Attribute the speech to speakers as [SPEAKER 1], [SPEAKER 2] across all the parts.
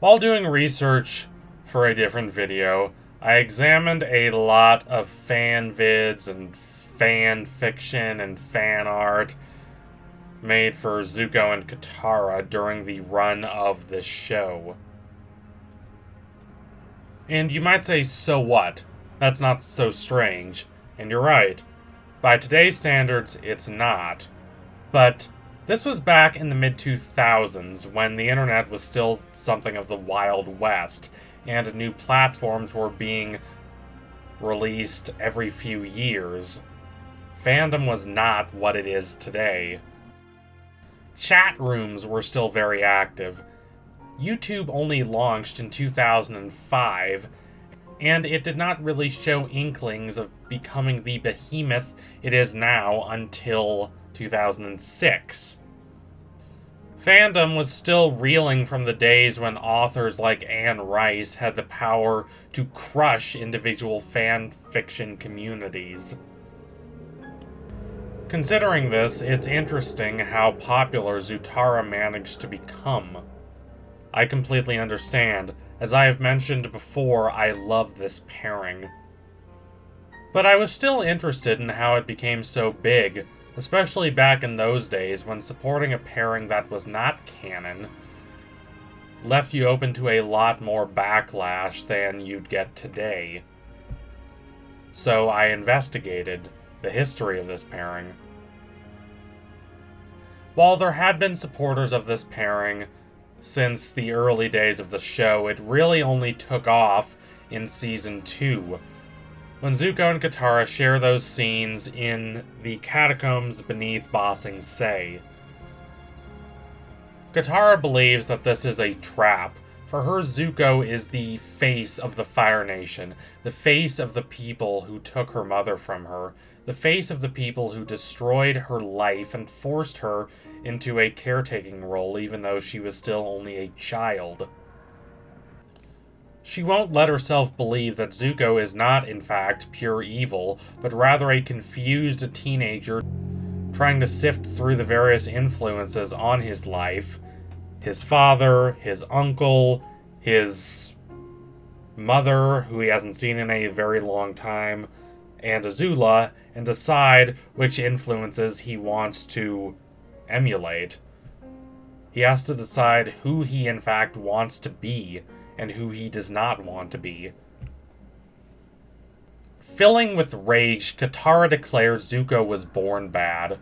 [SPEAKER 1] While doing research for a different video, I examined a lot of fan vids and fan fiction and fan art made for Zuko and Katara during the run of this show. And you might say, so what? That's not so strange. And you're right. By today's standards, it's not. But this was back in the mid-2000s, when the internet was still something of the Wild West, and new platforms were being released every few years. Fandom was not what it is today. Chat rooms were still very active. YouTube only launched in 2005, and it did not really show inklings of becoming the behemoth it is now until 2006. Fandom was still reeling from the days when authors like Anne Rice had the power to crush individual fan fiction communities. Considering this, it's interesting how popular Zutara managed to become. I completely understand. As I have mentioned before, I love this pairing. But I was still interested in how it became so big, especially back in those days when supporting a pairing that was not canon left you open to a lot more backlash than you'd get today. So I investigated the history of this pairing. While there had been supporters of this pairing since the early days of the show, it really only took off in Season 2, when Zuko and Katara share those scenes in the catacombs beneath Ba Sing Se. Katara believes that this is a trap. For her, Zuko is the face of the Fire Nation, the face of the people who took her mother from her, the face of the people who destroyed her life and forced her into a caretaking role even though she was still only a child. She won't let herself believe that Zuko is not, in fact, pure evil, but rather a confused teenager trying to sift through the various influences on his life. His father, his uncle, his mother, who he hasn't seen in a very long time, and Azula, and decide which influences he wants to emulate. He has to decide who he, in fact, wants to be, and who he does not want to be. Filling with rage, Katara declares Zuko was born bad,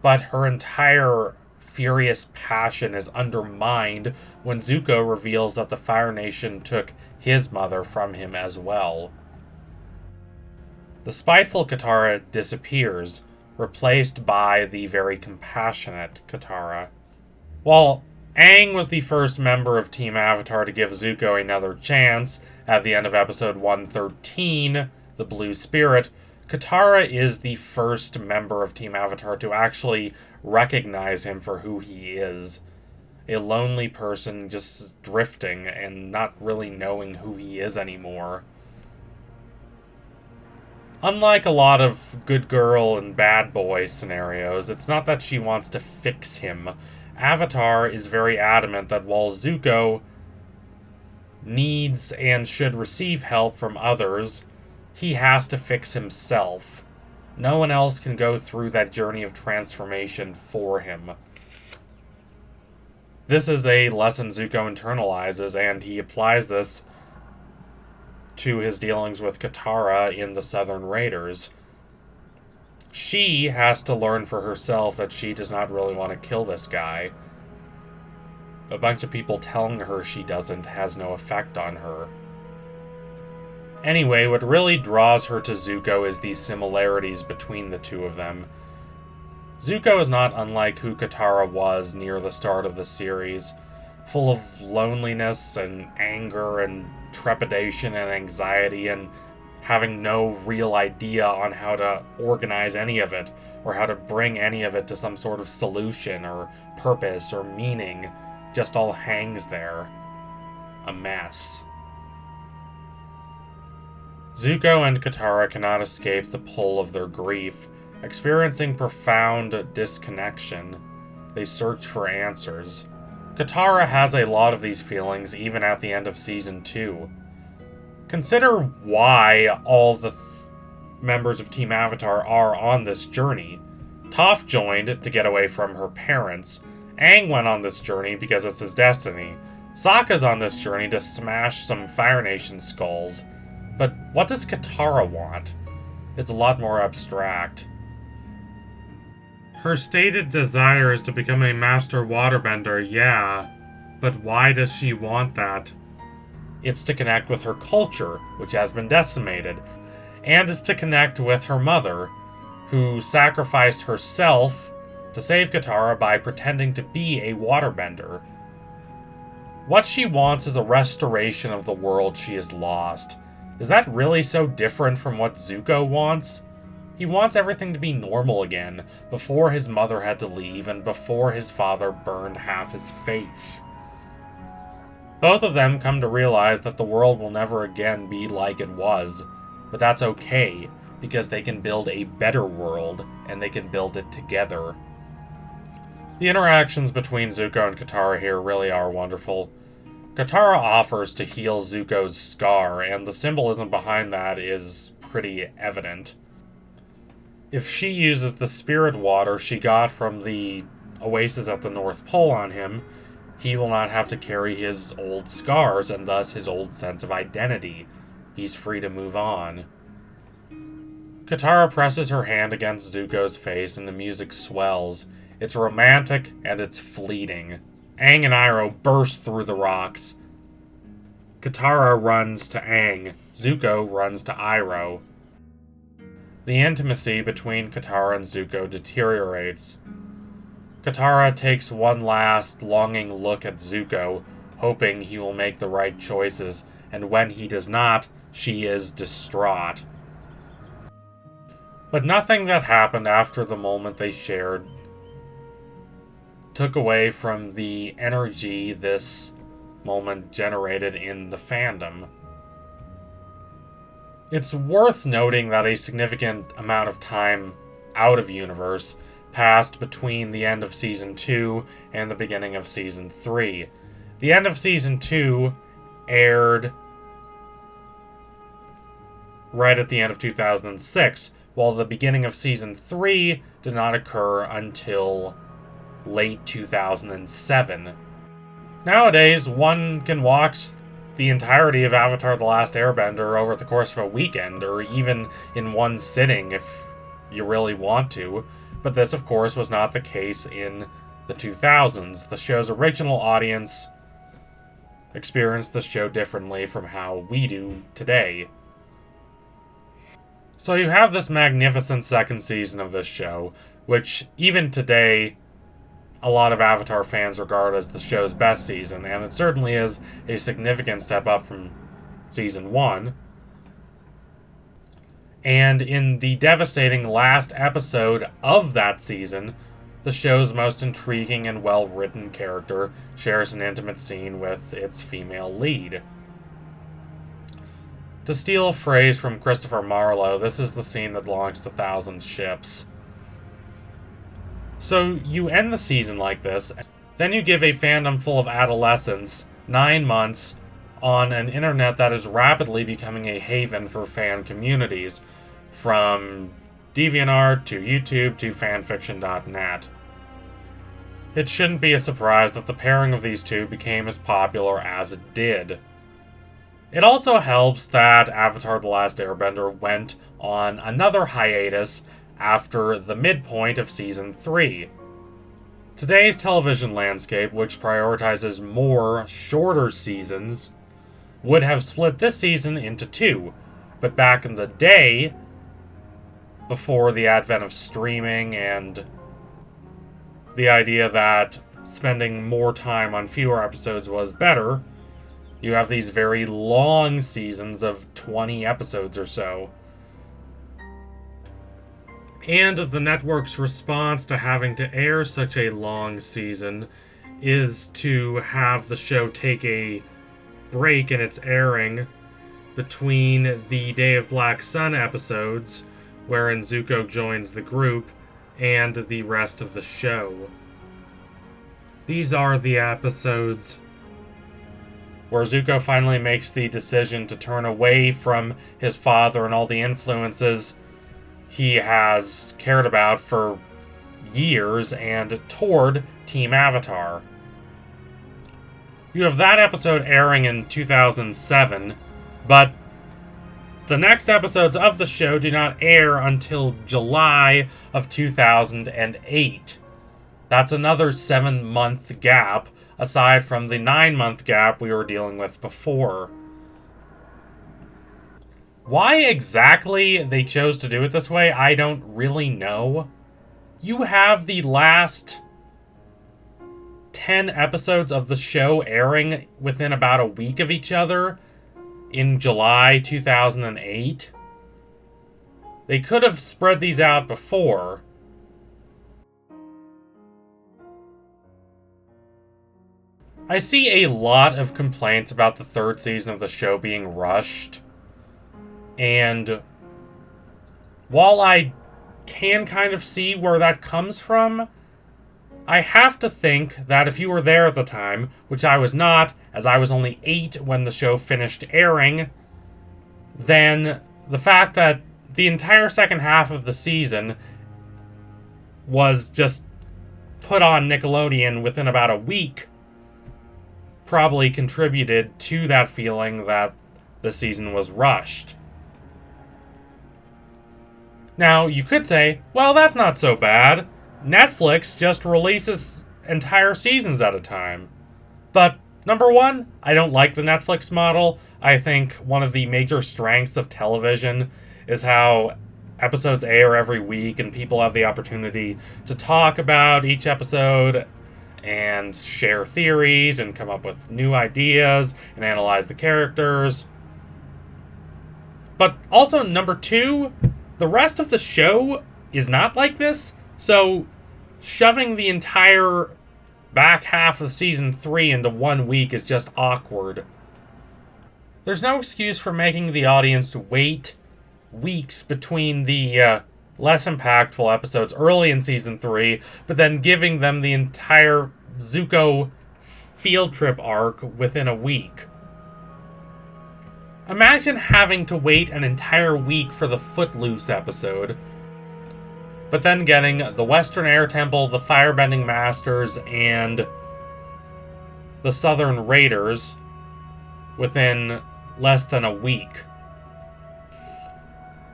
[SPEAKER 1] but her entire furious passion is undermined when Zuko reveals that the Fire Nation took his mother from him as well. The spiteful Katara disappears, replaced by the very compassionate Katara. While Aang was the first member of Team Avatar to give Zuko another chance at the end of episode 113, The Blue Spirit, Katara is the first member of Team Avatar to actually recognize him for who he is. A lonely person just drifting and not really knowing who he is anymore. Unlike a lot of good girl and bad boy scenarios, it's not that she wants to fix him. Avatar is very adamant that while Zuko needs and should receive help from others, he has to fix himself. No one else can go through that journey of transformation for him. This is a lesson Zuko internalizes, and he applies this to his dealings with Katara in the Southern Raiders. She has to learn for herself that she does not really want to kill this guy. A bunch of people telling her she doesn't has no effect on her. Anyway, what really draws her to Zuko is the similarities between the two of them. Zuko is not unlike who Katara was near the start of the series, full of loneliness and anger and trepidation and anxiety and having no real idea on how to organize any of it, or how to bring any of it to some sort of solution or purpose or meaning. Just all hangs there. A mess. Zuko and Katara cannot escape the pull of their grief. Experiencing profound disconnection, they search for answers. Katara has a lot of these feelings even at the end of Season 2. Consider why all the members of Team Avatar are on this journey. Toph joined to get away from her parents. Aang went on this journey because it's his destiny. Sokka's on this journey to smash some Fire Nation skulls. But what does Katara want? It's a lot more abstract. Her stated desire is to become a master waterbender, yeah. But why does she want that? It's to connect with her culture, which has been decimated. And it's to connect with her mother, who sacrificed herself to save Katara by pretending to be a waterbender. What she wants is a restoration of the world she has lost. Is that really so different from what Zuko wants? He wants everything to be normal again, before his mother had to leave and before his father burned half his face. Both of them come to realize that the world will never again be like it was, but that's okay, because they can build a better world, and they can build it together. The interactions between Zuko and Katara here really are wonderful. Katara offers to heal Zuko's scar, and the symbolism behind that is pretty evident. If she uses the spirit water she got from the oasis at the North Pole on him, he will not have to carry his old scars and thus his old sense of identity. He's free to move on. Katara presses her hand against Zuko's face and the music swells. It's romantic and it's fleeting. Aang and Iroh burst through the rocks. Katara runs to Aang. Zuko runs to Iroh. The intimacy between Katara and Zuko deteriorates. Katara takes one last, longing look at Zuko, hoping he will make the right choices, and when he does not, she is distraught. But nothing that happened after the moment they shared took away from the energy this moment generated in the fandom. It's worth noting that a significant amount of time out of universe passed between the end of Season 2 and the beginning of Season 3. The end of Season 2 aired right at the end of 2006, while the beginning of Season 3 did not occur until late 2007. Nowadays, one can watch the entirety of Avatar: The Last Airbender over the course of a weekend, or even in one sitting if you really want to, but this, of course, was not the case in the 2000s. The show's original audience experienced the show differently from how we do today. So you have this magnificent second season of this show, which even today a lot of Avatar fans regard as the show's best season, and it certainly is a significant step up from Season 1. And in the devastating last episode of that season, the show's most intriguing and well-written character shares an intimate scene with its female lead. To steal a phrase from Christopher Marlowe, this is the scene that launched 1,000 ships. So you end the season like this, then you give a fandom full of adolescents 9 months on an internet that is rapidly becoming a haven for fan communities, from DeviantArt to YouTube to fanfiction.net. It shouldn't be a surprise that the pairing of these two became as popular as it did. It also helps that Avatar: The Last Airbender went on another hiatus after the midpoint of Season 3. Today's television landscape, which prioritizes more, shorter seasons, would have split this season into 2. But back in the day, before the advent of streaming and the idea that spending more time on fewer episodes was better, you have these very long seasons of 20 episodes or so. And the network's response to having to air such a long season is to have the show take a break in its airing between the Day of Black Sun episodes, wherein Zuko joins the group, and the rest of the show. These are the episodes where Zuko finally makes the decision to turn away from his father and all the influences he has cared about for years and toward Team Avatar. You have that episode airing in 2007, but the next episodes of the show do not air until July of 2008. That's another 7-month gap, aside from the 9-month gap we were dealing with before. Why exactly they chose to do it this way, I don't really know. You have the last 10 episodes of the show airing within about a week of each other in July 2008. They could have spread these out before. I see a lot of complaints about the third season of the show being rushed. And while I can kind of see where that comes from, I have to think that if you were there at the time, which I was not, as I was only 8 when the show finished airing, then the fact that the entire second half of the season was just put on Nickelodeon within about a week probably contributed to that feeling that the season was rushed. Now, you could say, well, that's not so bad. Netflix just releases entire seasons at a time. But, number one, I don't like the Netflix model. I think one of the major strengths of television is how episodes air every week and people have the opportunity to talk about each episode and share theories and come up with new ideas and analyze the characters. But also, number two, the rest of the show is not like this, so shoving the entire back half of season 3 into 1 week is just awkward. There's no excuse for making the audience wait weeks between the less impactful episodes early in season 3, but then giving them the entire Zuko field trip arc within a week. Imagine having to wait an entire week for the Footloose episode, but then getting the Western Air Temple, the Firebending Masters, and the Southern Raiders within less than a week.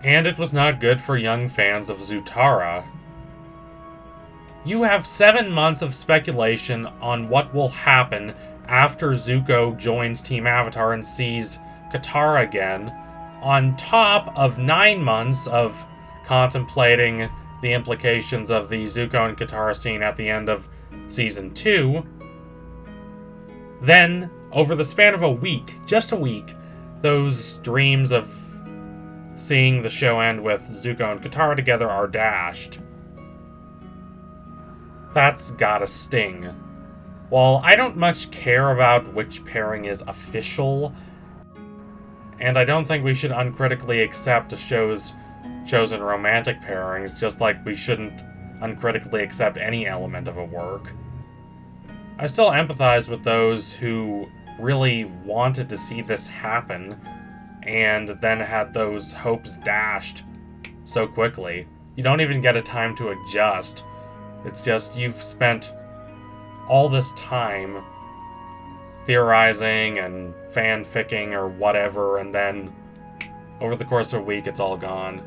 [SPEAKER 1] And it was not good for young fans of Zutara. You have 7 months of speculation on what will happen after Zuko joins Team Avatar and sees Katara again, on top of 9 months of contemplating the implications of the Zuko and Katara scene at the end of Season 2. Then, over the span of a week, just a week, those dreams of seeing the show end with Zuko and Katara together are dashed. That's gotta sting. While I don't much care about which pairing is official, and I don't think we should uncritically accept a show's chosen romantic pairings, just like we shouldn't uncritically accept any element of a work, I still empathize with those who really wanted to see this happen, and then had those hopes dashed so quickly. You don't even get a time to adjust. It's just you've spent all this time theorizing and fanficking or whatever, and then over the course of a week it's all gone.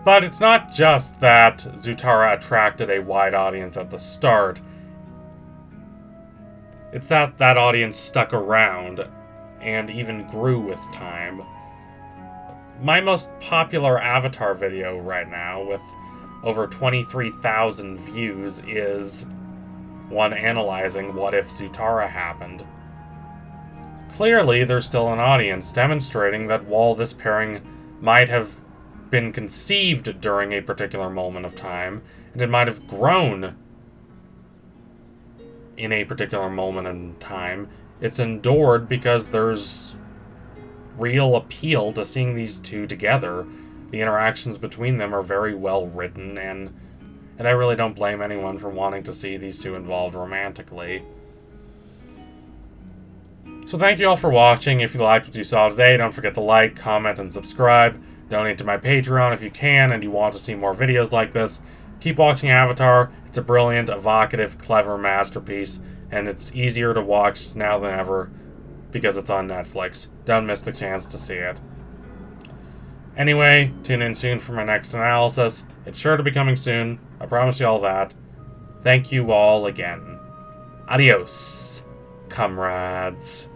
[SPEAKER 1] But it's not just that Zutara attracted a wide audience at the start. It's that that audience stuck around and even grew with time. My most popular Avatar video right now, with over 23,000 views, is one analyzing what if Zutara happened. Clearly, there's still an audience, demonstrating that while this pairing might have been conceived during a particular moment of time, and it might have grown in a particular moment in time, it's endured because there's real appeal to seeing these two together. The interactions between them are very well written, and and I really don't blame anyone for wanting to see these two involved romantically. So thank you all for watching. If you liked what you saw today, don't forget to like, comment, and subscribe. Donate to my Patreon if you can and you want to see more videos like this. Keep watching Avatar. It's a brilliant, evocative, clever masterpiece, and it's easier to watch now than ever because it's on Netflix. Don't miss the chance to see it. Anyway, tune in soon for my next analysis. It's sure to be coming soon. I promise you all that. Thank you all again. Adios, comrades.